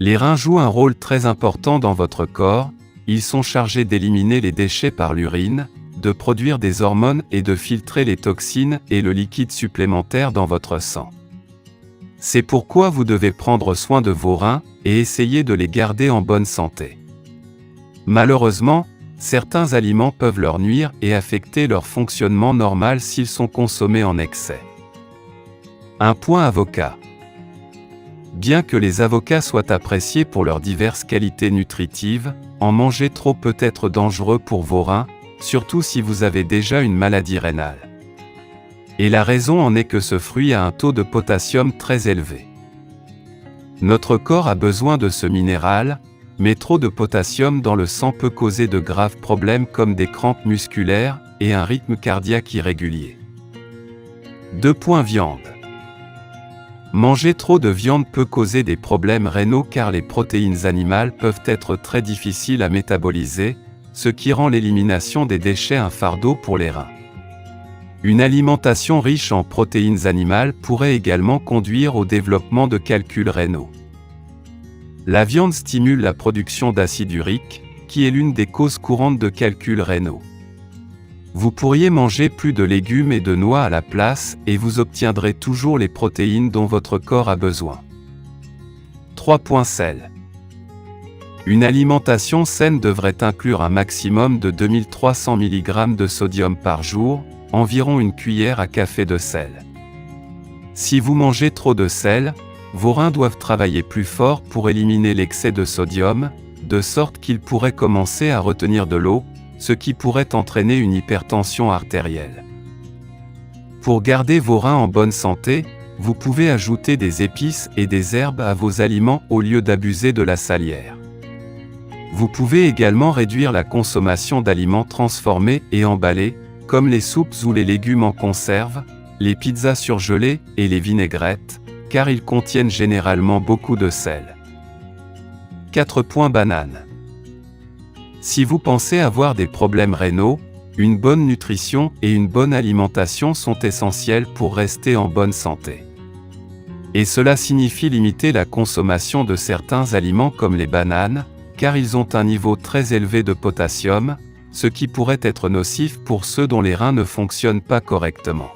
Les reins jouent un rôle très important dans votre corps, ils sont chargés d'éliminer les déchets par l'urine, de produire des hormones et de filtrer les toxines et le liquide supplémentaire dans votre sang. C'est pourquoi vous devez prendre soin de vos reins et essayer de les garder en bonne santé. Malheureusement, certains aliments peuvent leur nuire et affecter leur fonctionnement normal s'ils sont consommés en excès. Un point avocat. Bien que les avocats soient appréciés pour leurs diverses qualités nutritives, en manger trop peut être dangereux pour vos reins, surtout si vous avez déjà une maladie rénale. Et la raison en est que ce fruit a un taux de potassium très élevé. Notre corps a besoin de ce minéral, mais trop de potassium dans le sang peut causer de graves problèmes comme des crampes musculaires et un rythme cardiaque irrégulier. 2. Viande. Manger trop de viande peut causer des problèmes rénaux car les protéines animales peuvent être très difficiles à métaboliser, ce qui rend l'élimination des déchets un fardeau pour les reins. Une alimentation riche en protéines animales pourrait également conduire au développement de calculs rénaux. La viande stimule la production d'acide urique, qui est l'une des causes courantes de calculs rénaux. Vous pourriez manger plus de légumes et de noix à la place et vous obtiendrez toujours les protéines dont votre corps a besoin. 3. Sel. Une alimentation saine devrait inclure un maximum de 2300 mg de sodium par jour, environ une cuillère à café de sel. Si vous mangez trop de sel, vos reins doivent travailler plus fort pour éliminer l'excès de sodium, de sorte qu'ils pourraient commencer à retenir de l'eau, ce qui pourrait entraîner une hypertension artérielle. Pour garder vos reins en bonne santé, vous pouvez ajouter des épices et des herbes à vos aliments au lieu d'abuser de la salière. Vous pouvez également réduire la consommation d'aliments transformés et emballés, comme les soupes ou les légumes en conserve, les pizzas surgelées et les vinaigrettes, car ils contiennent généralement beaucoup de sel. 4. Banane. Si vous pensez avoir des problèmes rénaux, une bonne nutrition et une bonne alimentation sont essentielles pour rester en bonne santé. Et cela signifie limiter la consommation de certains aliments comme les bananes, car ils ont un niveau très élevé de potassium, ce qui pourrait être nocif pour ceux dont les reins ne fonctionnent pas correctement.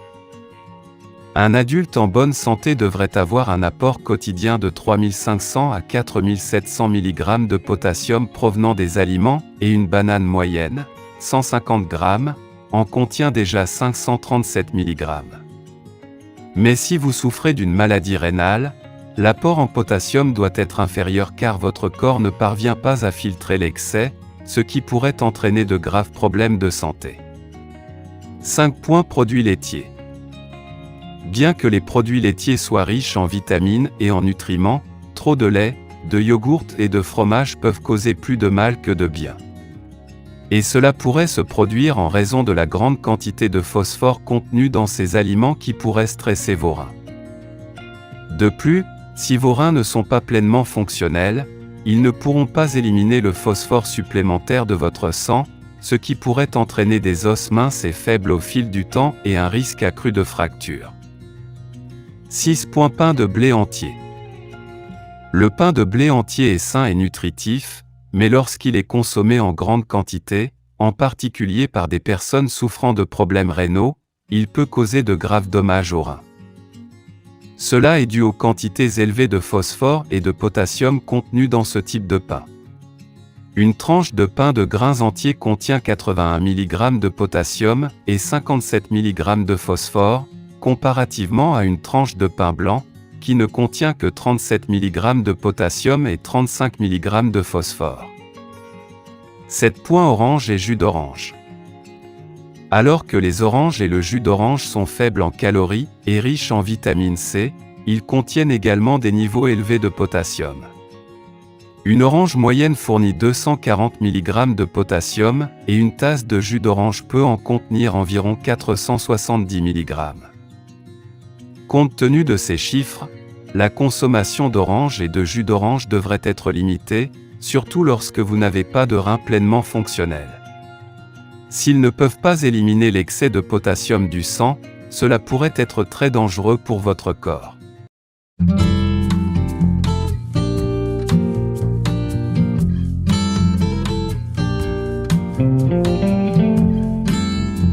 Un adulte en bonne santé devrait avoir un apport quotidien de 3500 à 4700 mg de potassium provenant des aliments et une banane moyenne, 150 g, en contient déjà 537 mg. Mais si vous souffrez d'une maladie rénale, l'apport en potassium doit être inférieur car votre corps ne parvient pas à filtrer l'excès, ce qui pourrait entraîner de graves problèmes de santé. 5. Produits laitiers. Bien que les produits laitiers soient riches en vitamines et en nutriments, trop de lait, de yogourt et de fromage peuvent causer plus de mal que de bien. Et cela pourrait se produire en raison de la grande quantité de phosphore contenue dans ces aliments qui pourrait stresser vos reins. De plus, si vos reins ne sont pas pleinement fonctionnels, ils ne pourront pas éliminer le phosphore supplémentaire de votre sang, ce qui pourrait entraîner des os minces et faibles au fil du temps et un risque accru de fracture. 6. Pain de blé entier. Le pain de blé entier est sain et nutritif, mais lorsqu'il est consommé en grande quantité, en particulier par des personnes souffrant de problèmes rénaux, il peut causer de graves dommages aux reins. Cela est dû aux quantités élevées de phosphore et de potassium contenues dans ce type de pain. Une tranche de pain de grains entiers contient 81 mg de potassium et 57 mg de phosphore, comparativement à une tranche de pain blanc, qui ne contient que 37 mg de potassium et 35 mg de phosphore. 7. Orange et jus d'orange. Alors que les oranges et le jus d'orange sont faibles en calories et riches en vitamine C, ils contiennent également des niveaux élevés de potassium. Une orange moyenne fournit 240 mg de potassium et une tasse de jus d'orange peut en contenir environ 470 mg. Compte tenu de ces chiffres, la consommation d'orange et de jus d'orange devrait être limitée, surtout lorsque vous n'avez pas de reins pleinement fonctionnels. S'ils ne peuvent pas éliminer l'excès de potassium du sang, cela pourrait être très dangereux pour votre corps.